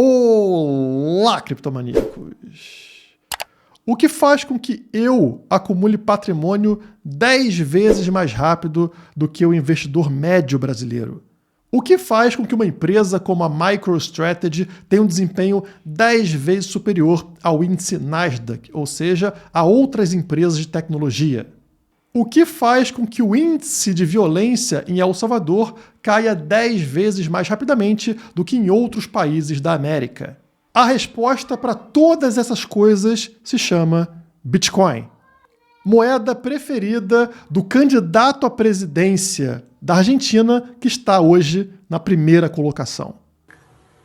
Olá, criptomaníacos! O que faz com que eu acumule patrimônio 10 vezes mais rápido do que o investidor médio brasileiro? O que faz com que uma empresa como a MicroStrategy tenha um desempenho 10 vezes superior ao índice Nasdaq, ou seja, a outras empresas de tecnologia? O que faz com que o índice de violência em El Salvador caia 10 vezes mais rapidamente do que em outros países da América? A resposta para todas essas coisas se chama Bitcoin. Moeda preferida do candidato à presidência da Argentina, que está hoje na primeira colocação.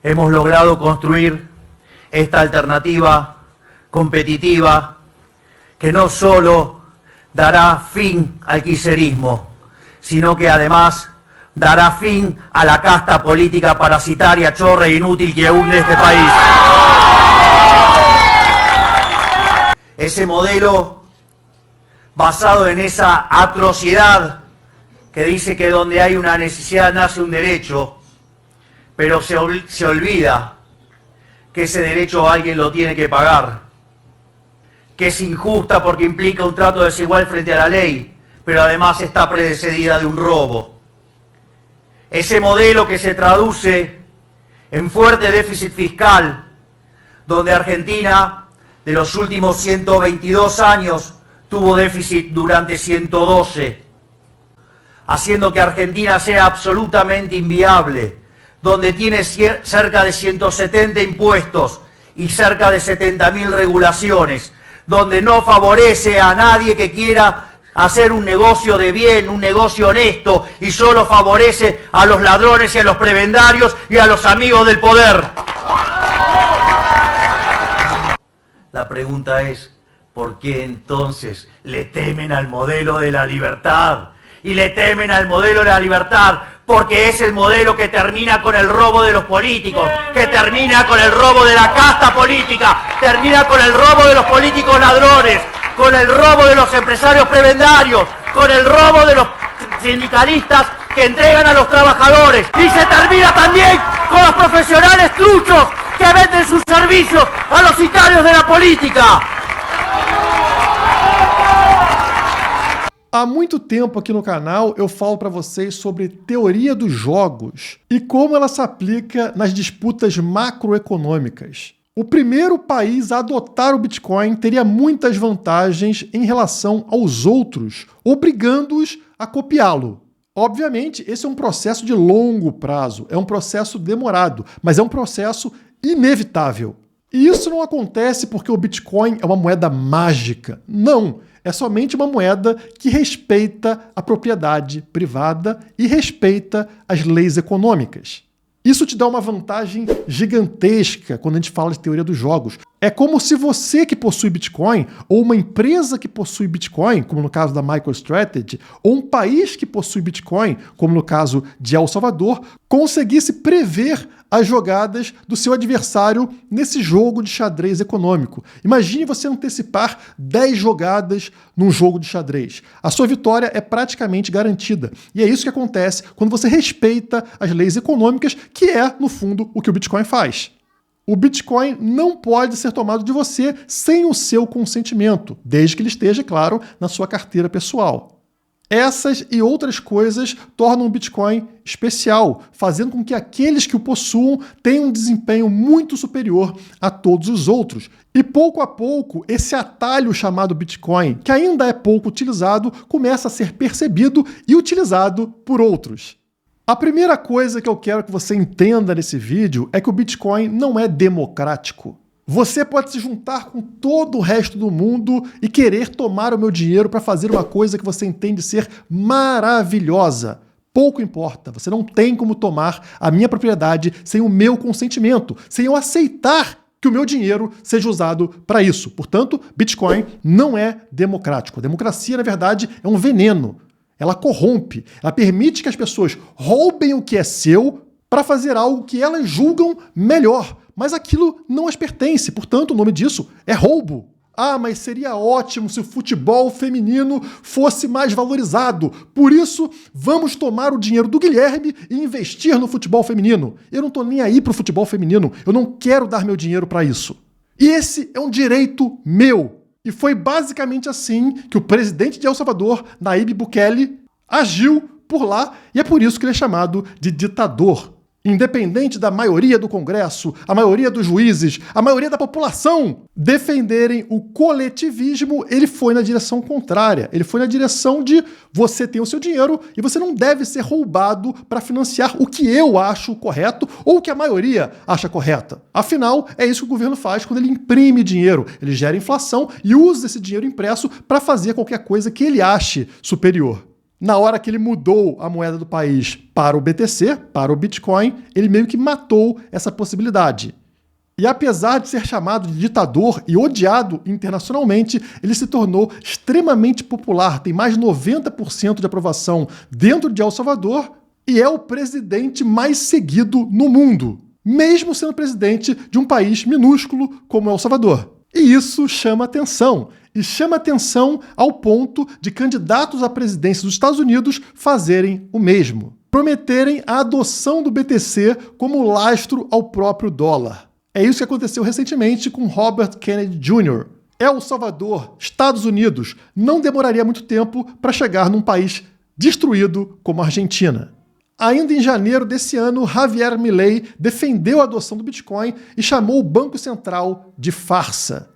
Hemos logrado construir esta alternativa competitiva que no solo dará fin al kirchnerismo, sino que además dará fin a la casta política parasitaria, chorra e inútil que hunde este país. Ese modelo basado en esa atrocidad que dice que donde hay una necesidad nace un derecho, pero se olvida que ese derecho alguien lo tiene que pagar, que es injusta porque implica un trato desigual frente a la ley, pero además está precedida de un robo. Ese modelo que se traduce en fuerte déficit fiscal, donde Argentina, de los últimos 122 años, tuvo déficit durante 112, haciendo que Argentina sea absolutamente inviable, donde tiene cerca de 170 impuestos y cerca de 70.000 regulaciones, donde no favorece a nadie que quiera hacer un negocio de bien, un negocio honesto, y solo favorece a los ladrones y a los prebendarios y a los amigos del poder. La pregunta es, ¿por qué entonces le temen al modelo de la libertad? Y le temen al modelo de la libertad porque es el modelo que termina con el robo de los políticos, que termina con el robo de la casta política, termina con el robo de los políticos ladrones, con el robo de los empresarios prebendarios, con el robo de los sindicalistas que entregan a los trabajadores. Y se termina también con los profesionales truchos que venden sus servicios a los sicarios de la política. Há muito tempo aqui no canal eu falo para vocês sobre teoria dos jogos e como ela se aplica nas disputas macroeconômicas. O primeiro país a adotar o Bitcoin teria muitas vantagens em relação aos outros, obrigando-os a copiá-lo. Obviamente, esse é um processo de longo prazo, é um processo demorado, mas é um processo inevitável. E isso não acontece porque o Bitcoin é uma moeda mágica. Não! É somente uma moeda que respeita a propriedade privada e respeita as leis econômicas. Isso te dá uma vantagem gigantesca quando a gente fala de teoria dos jogos. É como se você que possui Bitcoin, ou uma empresa que possui Bitcoin, como no caso da MicroStrategy, ou um país que possui Bitcoin, como no caso de El Salvador, conseguisse prever as jogadas do seu adversário nesse jogo de xadrez econômico. Imagine você antecipar 10 jogadas num jogo de xadrez. A sua vitória é praticamente garantida. E é isso que acontece quando você respeita as leis econômicas, que é, no fundo, o que o Bitcoin faz. O Bitcoin não pode ser tomado de você sem o seu consentimento, desde que ele esteja, claro, na sua carteira pessoal. Essas e outras coisas tornam o Bitcoin especial, fazendo com que aqueles que o possuam tenham um desempenho muito superior a todos os outros. E pouco a pouco, esse atalho chamado Bitcoin, que ainda é pouco utilizado, começa a ser percebido e utilizado por outros. A primeira coisa que eu quero que você entenda nesse vídeo é que o Bitcoin não é democrático. Você pode se juntar com todo o resto do mundo e querer tomar o meu dinheiro para fazer uma coisa que você entende ser maravilhosa. Pouco importa, você não tem como tomar a minha propriedade sem o meu consentimento, sem eu aceitar que o meu dinheiro seja usado para isso. Portanto, Bitcoin não é democrático. A democracia, na verdade, é um veneno. Ela corrompe, ela permite que as pessoas roubem o que é seu para fazer algo que elas julgam melhor. Mas aquilo não as pertence, portanto, o nome disso é roubo. Ah, mas seria ótimo se o futebol feminino fosse mais valorizado. Por isso, vamos tomar o dinheiro do Guilherme e investir no futebol feminino. Eu não tô nem aí pro futebol feminino. Eu não quero dar meu dinheiro para isso. E esse é um direito meu. E foi basicamente assim que o presidente de El Salvador, Nayib Bukele, agiu por lá, e é por isso que ele é chamado de ditador. Independente da maioria do Congresso, a maioria dos juízes, a maioria da população defenderem o coletivismo, ele foi na direção contrária. Ele foi na direção de você ter o seu dinheiro e você não deve ser roubado para financiar o que eu acho correto ou o que a maioria acha correta. Afinal, é isso que o governo faz quando ele imprime dinheiro. Ele gera inflação e usa esse dinheiro impresso para fazer qualquer coisa que ele ache superior. Na hora que ele mudou a moeda do país para o BTC, para o Bitcoin, ele meio que matou essa possibilidade. E apesar de ser chamado de ditador e odiado internacionalmente, ele se tornou extremamente popular, tem mais de 90% de aprovação dentro de El Salvador e é o presidente mais seguido no mundo, mesmo sendo presidente de um país minúsculo como El Salvador. E isso chama atenção. E chama atenção ao ponto de candidatos à presidência dos Estados Unidos fazerem o mesmo. Prometerem a adoção do BTC como lastro ao próprio dólar. É isso que aconteceu recentemente com Robert Kennedy Jr. El Salvador, Estados Unidos, não demoraria muito tempo para chegar num país destruído como a Argentina. Ainda em janeiro desse ano, Javier Milei defendeu a adoção do Bitcoin e chamou o Banco Central de farsa.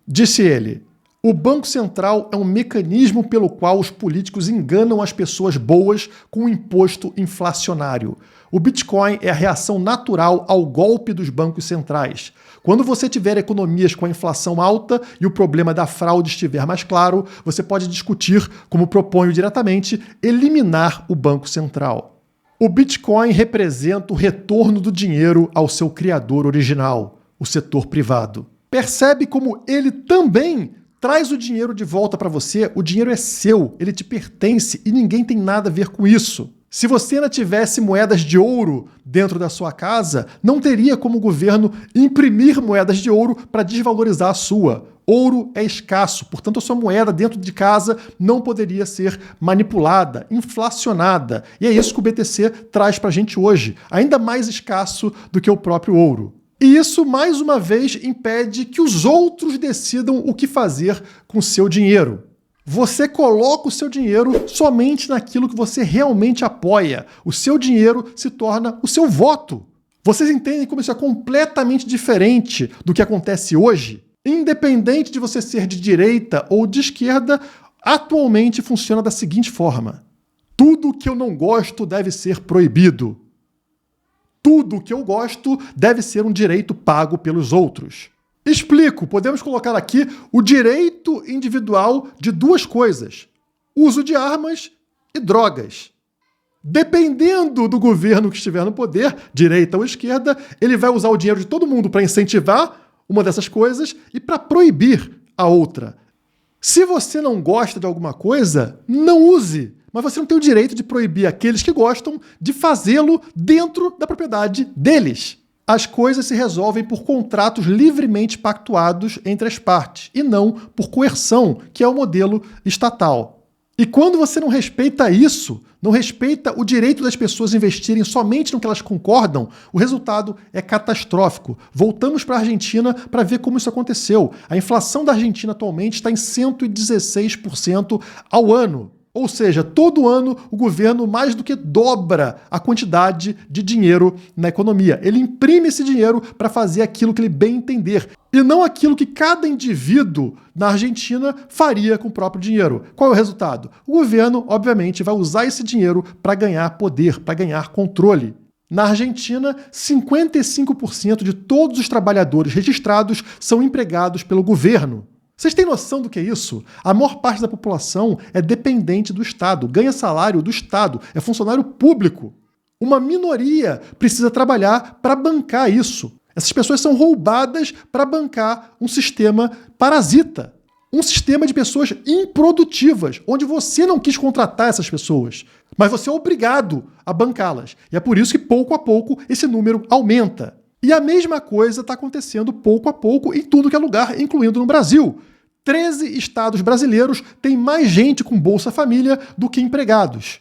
Disse ele: o Banco Central é um mecanismo pelo qual os políticos enganam as pessoas boas com um imposto inflacionário. O Bitcoin é a reação natural ao golpe dos bancos centrais. Quando você tiver economias com a inflação alta e o problema da fraude estiver mais claro, você pode discutir, como proponho diretamente, eliminar o Banco Central. O Bitcoin representa o retorno do dinheiro ao seu criador original, o setor privado. Percebe como ele também traz o dinheiro de volta para você? O dinheiro é seu, ele te pertence e ninguém tem nada a ver com isso. Se você ainda tivesse moedas de ouro dentro da sua casa, não teria como o governo imprimir moedas de ouro para desvalorizar a sua. Ouro é escasso, portanto a sua moeda dentro de casa não poderia ser manipulada, inflacionada. E é isso que o BTC traz para a gente hoje, ainda mais escasso do que o próprio ouro. E isso, mais uma vez, impede que os outros decidam o que fazer com o seu dinheiro. Você coloca o seu dinheiro somente naquilo que você realmente apoia. O seu dinheiro se torna o seu voto. Vocês entendem como isso é completamente diferente do que acontece hoje? Independente de você ser de direita ou de esquerda, atualmente funciona da seguinte forma: tudo que eu não gosto deve ser proibido. Tudo que eu gosto deve ser um direito pago pelos outros. Explico, podemos colocar aqui o direito individual de duas coisas: uso de armas e drogas. Dependendo do governo que estiver no poder, direita ou esquerda, ele vai usar o dinheiro de todo mundo para incentivar uma dessas coisas e para proibir a outra. Se você não gosta de alguma coisa, não use. Mas você não tem o direito de proibir aqueles que gostam de fazê-lo dentro da propriedade deles. As coisas se resolvem por contratos livremente pactuados entre as partes, e não por coerção, que é o modelo estatal. E quando você não respeita isso, não respeita o direito das pessoas investirem somente no que elas concordam, o resultado é catastrófico. Voltamos para a Argentina para ver como isso aconteceu. A inflação da Argentina atualmente está em 116% ao ano. Ou seja, todo ano o governo mais do que dobra a quantidade de dinheiro na economia. Ele imprime esse dinheiro para fazer aquilo que ele bem entender, e não aquilo que cada indivíduo na Argentina faria com o próprio dinheiro. Qual é o resultado? O governo, obviamente, vai usar esse dinheiro para ganhar poder, para ganhar controle. Na Argentina, 55% de todos os trabalhadores registrados são empregados pelo governo. Vocês têm noção do que é isso? A maior parte da população é dependente do Estado, ganha salário do Estado, é funcionário público. Uma minoria precisa trabalhar para bancar isso. Essas pessoas são roubadas para bancar um sistema parasita, um sistema de pessoas improdutivas, onde você não quis contratar essas pessoas, mas você é obrigado a bancá-las. E é por isso que, pouco a pouco, esse número aumenta. E a mesma coisa está acontecendo pouco a pouco em tudo que é lugar, incluindo no Brasil. 13 estados brasileiros têm mais gente com Bolsa Família do que empregados.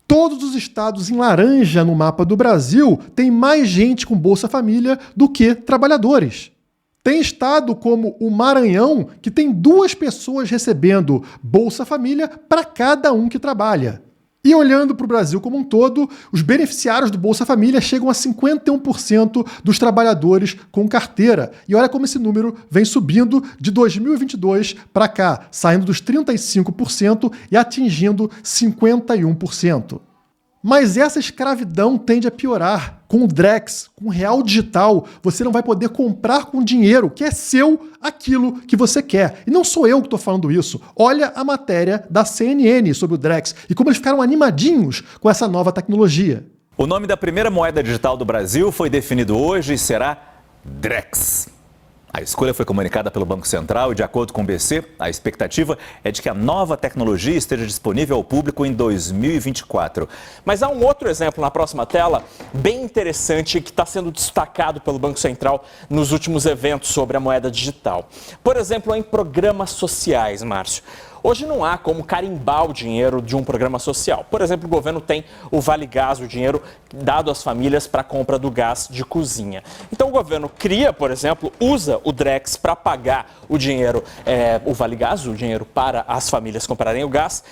Todos os estados em laranja no mapa do Brasil têm mais gente com Bolsa Família do que trabalhadores. Tem estado como o Maranhão que tem 2 pessoas recebendo Bolsa Família para cada um que trabalha. E olhando para o Brasil como um todo, os beneficiários do Bolsa Família chegam a 51% dos trabalhadores com carteira. E olha como esse número vem subindo de 2022 para cá, saindo dos 35% e atingindo 51%. Mas essa escravidão tende a piorar. Com o Drex, com o real digital, você não vai poder comprar com dinheiro, que é seu, aquilo que você quer. E não sou eu que estou falando isso. Olha a matéria da CNN sobre o Drex e como eles ficaram animadinhos com essa nova tecnologia. O nome da primeira moeda digital do Brasil foi definido hoje e será Drex. A escolha foi comunicada pelo Banco Central e, de acordo com o BC, a expectativa é de que a nova tecnologia esteja disponível ao público em 2024. Mas há um outro exemplo na próxima tela, bem interessante, que está sendo destacado pelo Banco Central nos últimos eventos sobre a moeda digital. Por exemplo, em programas sociais, Márcio. Hoje não há como carimbar o dinheiro de um programa social. Por exemplo, o governo tem o Vale Gás, o dinheiro dado às famílias para a compra do gás de cozinha. Então o governo cria, por exemplo, usa o Drex para pagar o dinheiro, o Vale Gás, o dinheiro para as famílias comprarem o gás.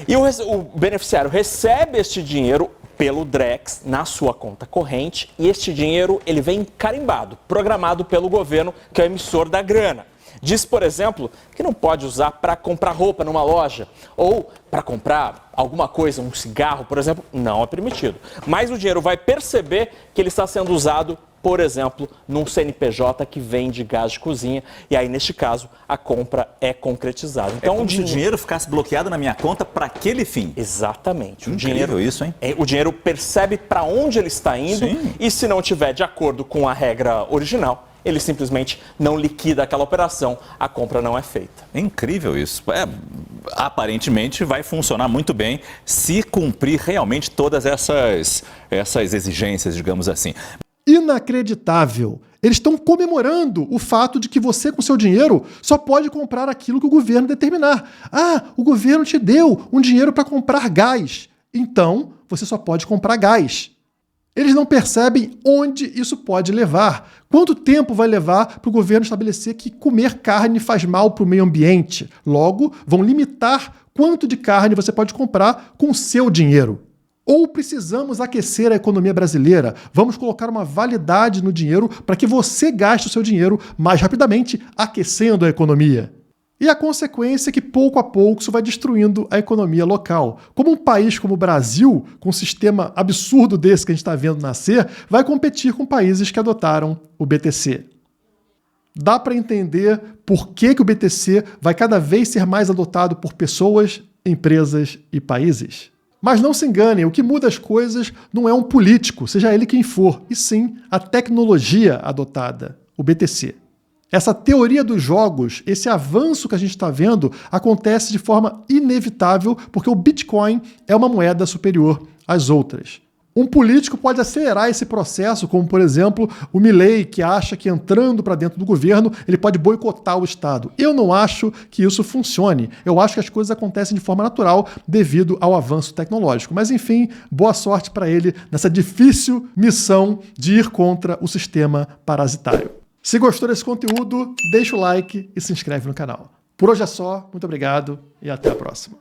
E o beneficiário recebe este dinheiro pelo Drex na sua conta corrente e este dinheiro ele vem carimbado, programado pelo governo, que é o emissor da grana. Diz, por exemplo, que não pode usar para comprar roupa numa loja ou para comprar alguma coisa, um cigarro, por exemplo, não é permitido. Mas o dinheiro vai perceber que ele está sendo usado, por exemplo, num CNPJ que vende gás de cozinha e aí, neste caso, a compra é concretizada. Então, como se o dinheiro ficasse bloqueado na minha conta para aquele fim. Exatamente. Incrível isso, hein? O dinheiro percebe para onde ele está indo. Sim. E se não tiver de acordo com a regra original, ele simplesmente não liquida aquela operação, a compra não é feita. É incrível isso. Aparentemente vai funcionar muito bem se cumprir realmente todas essas exigências, digamos assim. Inacreditável! Eles estão comemorando o fato de que você, com seu dinheiro, só pode comprar aquilo que o governo determinar. Ah, o governo te deu um dinheiro para comprar gás. Então, você só pode comprar gás. Eles não percebem onde isso pode levar. Quanto tempo vai levar para o governo estabelecer que comer carne faz mal para o meio ambiente? Logo, vão limitar quanto de carne você pode comprar com o seu dinheiro. Ou precisamos aquecer a economia brasileira? Vamos colocar uma validade no dinheiro para que você gaste o seu dinheiro mais rapidamente, aquecendo a economia. E a consequência é que, pouco a pouco, isso vai destruindo a economia local. Como um país como o Brasil, com um sistema absurdo desse que a gente está vendo nascer, vai competir com países que adotaram o BTC. Dá para entender por que o BTC vai cada vez ser mais adotado por pessoas, empresas e países. Mas não se enganem, o que muda as coisas não é um político, seja ele quem for, e sim a tecnologia adotada, o BTC. Essa teoria dos jogos, esse avanço que a gente está vendo, acontece de forma inevitável porque o Bitcoin é uma moeda superior às outras. Um político pode acelerar esse processo, como, por exemplo, o Milei, que acha que entrando para dentro do governo, ele pode boicotar o Estado. Eu não acho que isso funcione. Eu acho que as coisas acontecem de forma natural devido ao avanço tecnológico. Mas, enfim, boa sorte para ele nessa difícil missão de ir contra o sistema parasitário. Se gostou desse conteúdo, deixa o like e se inscreve no canal. Por hoje é só, muito obrigado e até a próxima.